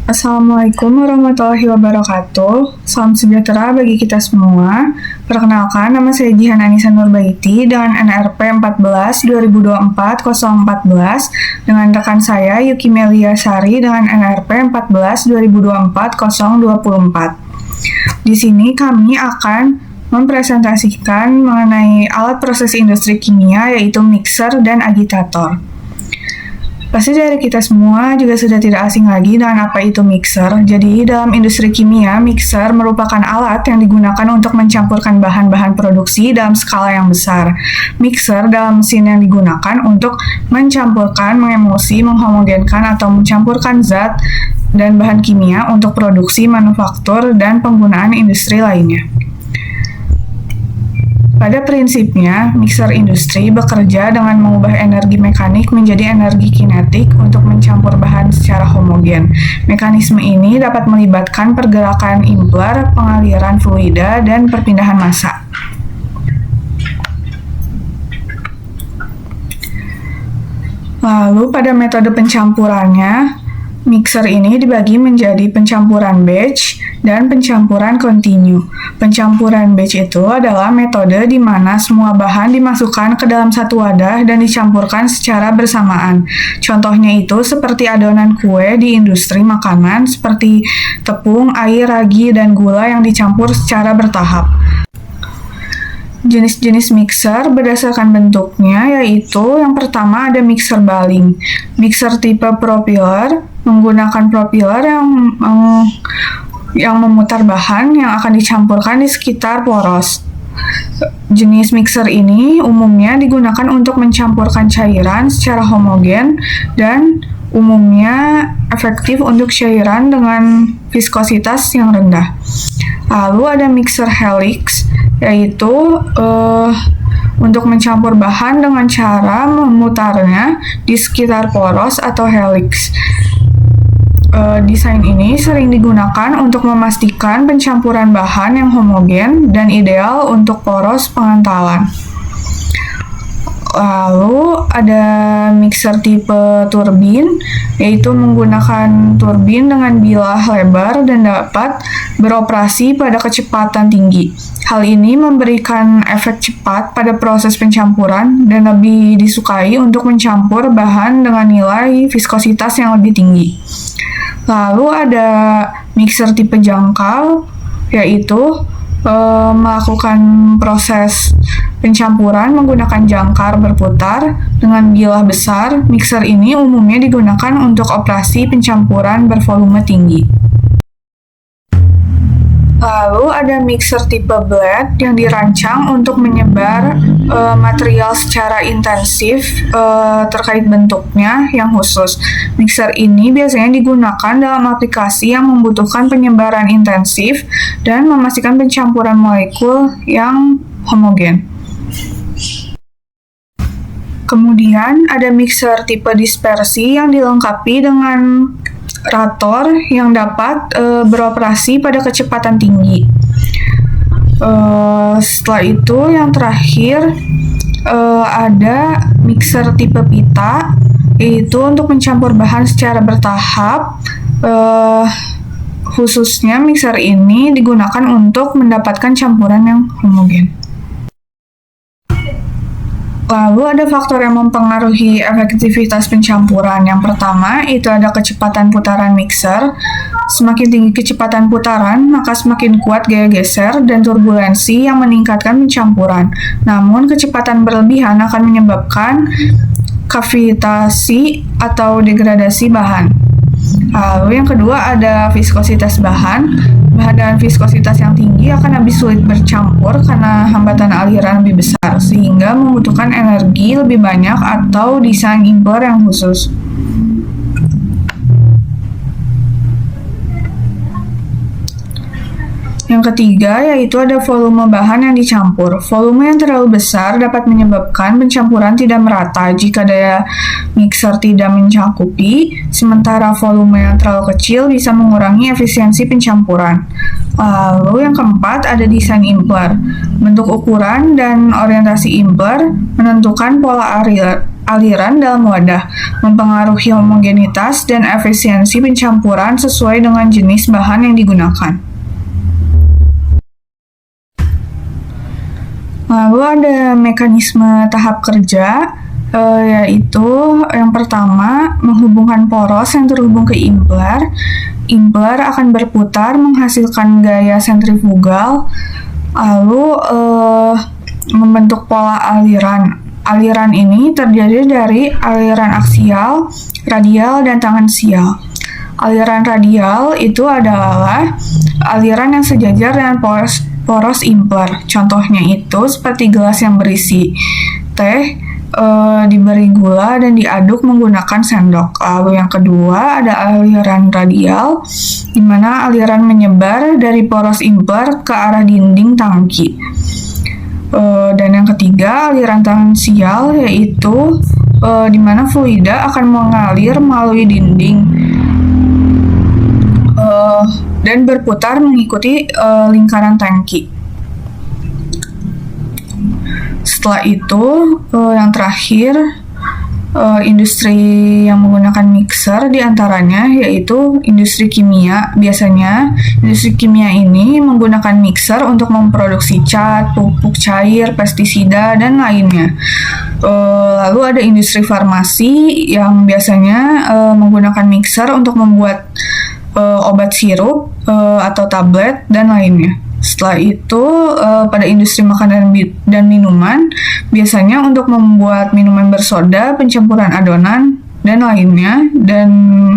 Assalamualaikum warahmatullahi wabarakatuh. Salam sejahtera bagi kita semua. Perkenalkan, nama saya Jihan Anissa Nurbaiti dengan NRP 14 2024 014 dengan rekan saya Yuki Melia Sari dengan NRP 14 2024 024. Di sini kami akan mempresentasikan mengenai alat proses industri kimia yaitu mixer dan agitator. Pasti dari kita semua juga sudah tidak asing lagi dengan apa itu mixer. Jadi dalam industri kimia, mixer merupakan alat yang digunakan untuk mencampurkan bahan-bahan produksi dalam skala yang besar. Mixer dalam mesin yang digunakan untuk mencampurkan, mengemulsi, menghomogenkan atau mencampurkan zat dan bahan kimia untuk produksi, manufaktur, dan penggunaan industri lainnya. Pada prinsipnya, mixer industri bekerja dengan mengubah energi mekanik menjadi energi kinetik untuk mencampur bahan secara homogen. Mekanisme ini dapat melibatkan pergerakan impler, pengaliran fluida, dan perpindahan massa. Lalu pada metode pencampurannya, mixer ini dibagi menjadi pencampuran batch dan pencampuran kontinu. Pencampuran batch itu adalah metode di mana semua bahan dimasukkan ke dalam satu wadah dan dicampurkan secara bersamaan. Contohnya itu seperti adonan kue di industri makanan seperti tepung, air, ragi, dan gula yang dicampur secara bertahap. Jenis-jenis mixer berdasarkan bentuknya yaitu yang pertama ada mixer baling. Mixer tipe propeller menggunakan propeller yang memutar bahan yang akan dicampurkan di sekitar poros. Jenis mixer ini umumnya digunakan untuk mencampurkan cairan secara homogen dan umumnya efektif untuk cairan dengan viskositas yang rendah. Lalu ada mixer helix, yaitu untuk mencampur bahan dengan cara memutarnya di sekitar poros atau helix. Desain ini sering digunakan untuk memastikan pencampuran bahan yang homogen dan ideal untuk poros pengantalan. Lalu ada mixer tipe turbin, yaitu menggunakan turbin dengan bilah lebar dan dapat beroperasi pada kecepatan tinggi. Hal ini memberikan efek cepat pada proses pencampuran dan lebih disukai untuk mencampur bahan dengan nilai viskositas yang lebih tinggi. Lalu ada mixer tipe jangkal, yaitu melakukan proses pencampuran menggunakan jangkar berputar dengan bilah besar. Mixer ini umumnya digunakan untuk operasi pencampuran bervolume tinggi. Lalu ada mixer tipe blade yang dirancang untuk menyebar material secara intensif terkait bentuknya yang khusus. Mixer ini biasanya digunakan dalam aplikasi yang membutuhkan penyebaran intensif dan memastikan pencampuran molekul yang homogen. Kemudian ada mixer tipe dispersi yang dilengkapi dengan rator yang dapat beroperasi pada kecepatan tinggi. Setelah itu yang terakhir ada mixer tipe pita, yaitu untuk mencampur bahan secara bertahap. Khususnya mixer ini digunakan untuk mendapatkan campuran yang homogen. Lalu ada faktor yang mempengaruhi efektivitas pencampuran. Yang pertama, itu ada kecepatan putaran mixer. Semakin tinggi kecepatan putaran, maka semakin kuat gaya geser dan turbulensi yang meningkatkan pencampuran. Namun, kecepatan berlebihan akan menyebabkan kavitasi atau degradasi bahan. Lalu yang kedua ada viskositas bahan. Bahan dengan viskositas yang tinggi akan lebih sulit bercampur karena hambatan aliran lebih besar, sehingga membutuhkan energi lebih banyak atau desain impler yang khusus. Yang ketiga yaitu ada volume bahan yang dicampur. Volume yang terlalu besar dapat menyebabkan pencampuran tidak merata jika daya mixer tidak mencakupi, sementara volume yang terlalu kecil bisa mengurangi efisiensi pencampuran. Lalu yang keempat ada desain impler. Bentuk ukuran dan orientasi impler menentukan pola aliran dalam wadah, mempengaruhi homogenitas dan efisiensi pencampuran sesuai dengan jenis bahan yang digunakan. Lalu ada mekanisme tahap kerja, yaitu yang pertama menghubungkan poros yang terhubung ke impeller. Impeller akan berputar menghasilkan gaya sentrifugal, lalu membentuk pola aliran. Aliran ini terdiri dari aliran aksial, radial, dan tangensial. Aliran radial itu adalah aliran yang sejajar dengan poros impeller. Contohnya itu seperti gelas yang berisi teh, diberi gula dan diaduk menggunakan sendok. Lalu yang kedua ada aliran radial, di mana aliran menyebar dari poros impeller ke arah dinding tangki. Dan yang ketiga aliran tangensial, yaitu di mana fluida akan mengalir melalui dinding dan berputar mengikuti lingkaran tangki. Setelah itu, yang terakhir, industri yang menggunakan mixer diantaranya yaitu industri kimia. Biasanya, industri kimia ini menggunakan mixer untuk memproduksi cat, pupuk cair, pestisida, dan lainnya. Lalu ada industri farmasi yang biasanya menggunakan mixer untuk membuat obat sirup atau tablet, dan lainnya. Setelah itu, pada industri makanan dan minuman, biasanya untuk membuat minuman bersoda, pencampuran adonan, dan lainnya. Dan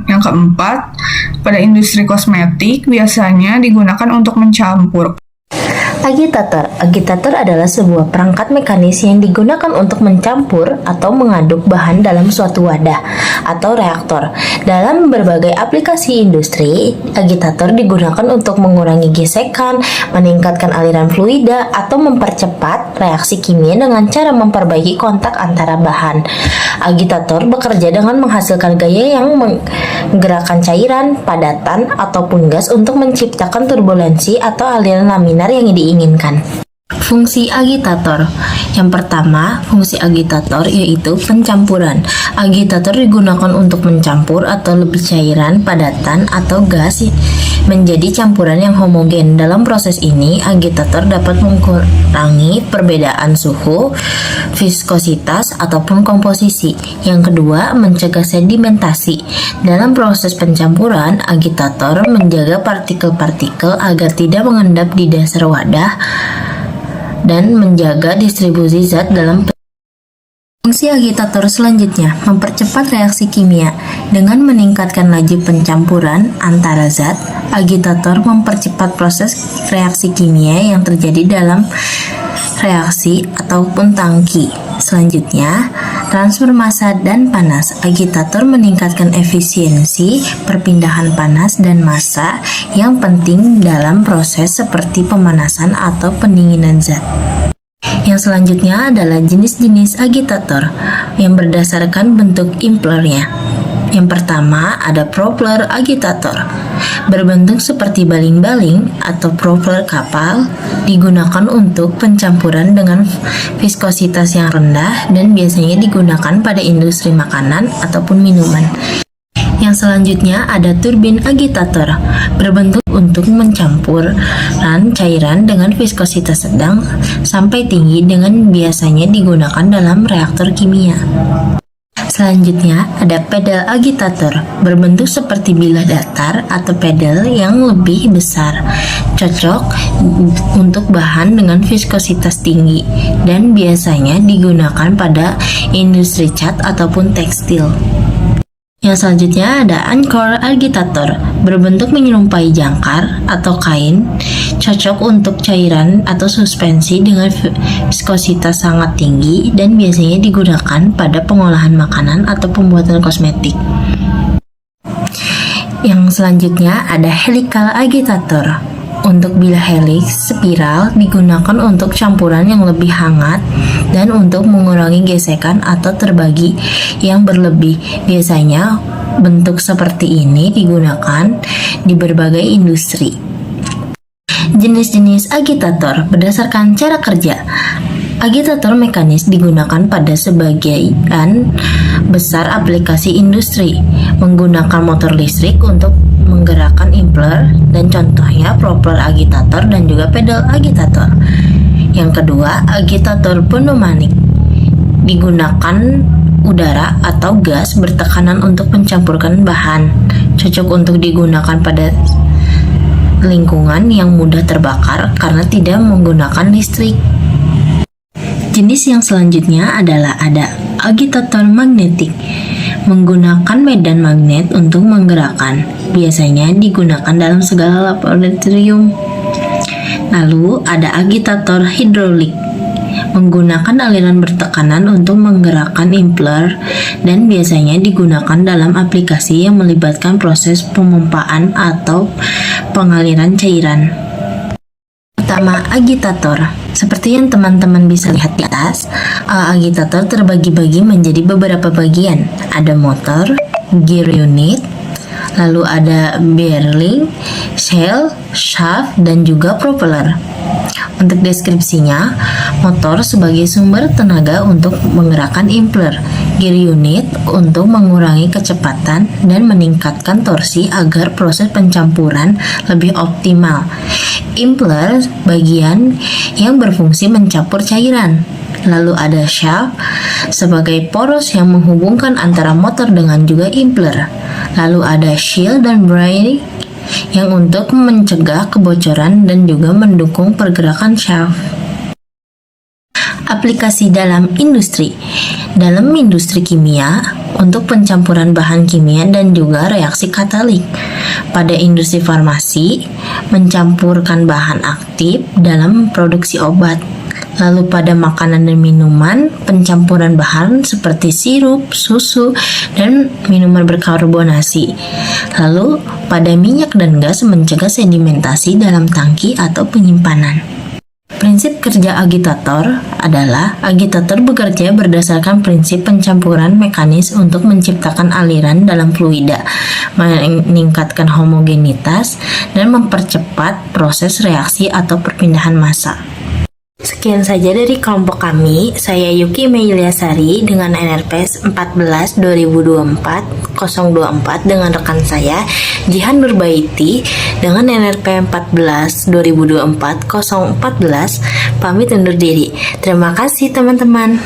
yang keempat, pada industri kosmetik, biasanya digunakan untuk mencampur. Agitator. Agitator adalah sebuah perangkat mekanis yang digunakan untuk mencampur atau mengaduk bahan dalam suatu wadah atau reaktor. Dalam berbagai aplikasi industri, agitator digunakan untuk mengurangi gesekan, meningkatkan aliran fluida, atau mempercepat reaksi kimia dengan cara memperbaiki kontak antara bahan. Agitator bekerja dengan menghasilkan gaya yang menggerakkan cairan, padatan, ataupun gas untuk menciptakan turbulensi atau aliran laminar yang diinginkan. Fungsi agitator. Yang pertama, fungsi agitator yaitu pencampuran. Agitator digunakan untuk mencampur atau lebih cairan, padatan, atau gas menjadi campuran yang homogen. Dalam proses ini, agitator dapat mengurangi perbedaan suhu, viskositas, ataupun komposisi. Yang kedua, mencegah sedimentasi. Dalam proses pencampuran, agitator menjaga partikel-partikel agar tidak mengendap di dasar wadah dan menjaga distribusi zat dalam. Fungsi agitator selanjutnya, mempercepat reaksi kimia. Dengan meningkatkan laju pencampuran antara zat, agitator mempercepat proses reaksi kimia yang terjadi dalam reaksi ataupun tangki. Selanjutnya, transfer massa dan panas. Agitator meningkatkan efisiensi perpindahan panas dan massa yang penting dalam proses seperti pemanasan atau pendinginan zat. Yang selanjutnya adalah jenis-jenis agitator yang berdasarkan bentuk impellernya. Yang pertama ada propeller agitator, berbentuk seperti baling-baling atau propeller kapal, digunakan untuk pencampuran dengan viskositas yang rendah dan biasanya digunakan pada industri makanan ataupun minuman. Yang selanjutnya ada turbin agitator, berbentuk untuk mencampuran cairan dengan viskositas sedang sampai tinggi dengan biasanya digunakan dalam reaktor kimia. Selanjutnya ada pedal agitator, berbentuk seperti bilah datar atau pedal yang lebih besar, cocok untuk bahan dengan viskositas tinggi dan biasanya digunakan pada industri cat ataupun tekstil. Yang selanjutnya ada anchor agitator, berbentuk menyerupai jangkar atau kain, cocok untuk cairan atau suspensi dengan viskositas sangat tinggi dan biasanya digunakan pada pengolahan makanan atau pembuatan kosmetik. Yang selanjutnya ada helical agitator. Untuk bilah helix spiral digunakan untuk campuran yang lebih hangat dan untuk mengurangi gesekan atau terbagi yang berlebih. Biasanya bentuk seperti ini digunakan di berbagai industri. Jenis-jenis agitator berdasarkan cara kerja. Agitator mekanis digunakan pada sebagian besar aplikasi industri, menggunakan motor listrik untuk menggerakkan impeller dan contohnya propeller agitator dan juga pedal agitator. Yang kedua, agitator pneumatik digunakan udara atau gas bertekanan untuk mencampurkan bahan, cocok untuk digunakan pada lingkungan yang mudah terbakar karena tidak menggunakan listrik. Jenis yang selanjutnya adalah ada agitator magnetik, menggunakan medan magnet untuk menggerakkan, biasanya digunakan dalam segala laboratorium. Lalu ada agitator hidrolik, menggunakan aliran bertekanan untuk menggerakkan impeller dan biasanya digunakan dalam aplikasi yang melibatkan proses pemompaan atau pengaliran cairan. Pertama, agitator. Seperti yang teman-teman bisa lihat di atas, agitator terbagi-bagi menjadi beberapa bagian. Ada motor, gear unit, lalu ada bearing, shell, shaft, dan juga propeller. Untuk deskripsinya, motor sebagai sumber tenaga untuk menggerakkan impeller, gear unit untuk mengurangi kecepatan dan meningkatkan torsi agar proses pencampuran lebih optimal. Impeller bagian yang berfungsi mencampur cairan. Lalu ada shaft sebagai poros yang menghubungkan antara motor dengan juga impeller. Lalu ada shield dan bearing yang untuk mencegah kebocoran dan juga mendukung pergerakan shaft. Aplikasi dalam industri. Dalam industri kimia, untuk pencampuran bahan kimia dan juga reaksi katalik. Pada industri farmasi, mencampurkan bahan aktif dalam produksi obat. Lalu pada makanan dan minuman, pencampuran bahan seperti sirup, susu, dan minuman berkarbonasi. Lalu pada minyak dan gas mencegah sedimentasi dalam tangki atau penyimpanan. Prinsip kerja agitator adalah agitator bekerja berdasarkan prinsip pencampuran mekanis untuk menciptakan aliran dalam fluida, meningkatkan homogenitas, dan mempercepat proses reaksi atau perpindahan massa. Sekian saja dari kelompok kami. Saya Yuki Meilyasari dengan NRP 14 2024 024 dengan rekan saya Jihan Nurbaiti dengan NRP 14 2024 014 pamit undur diri. Terima kasih teman-teman.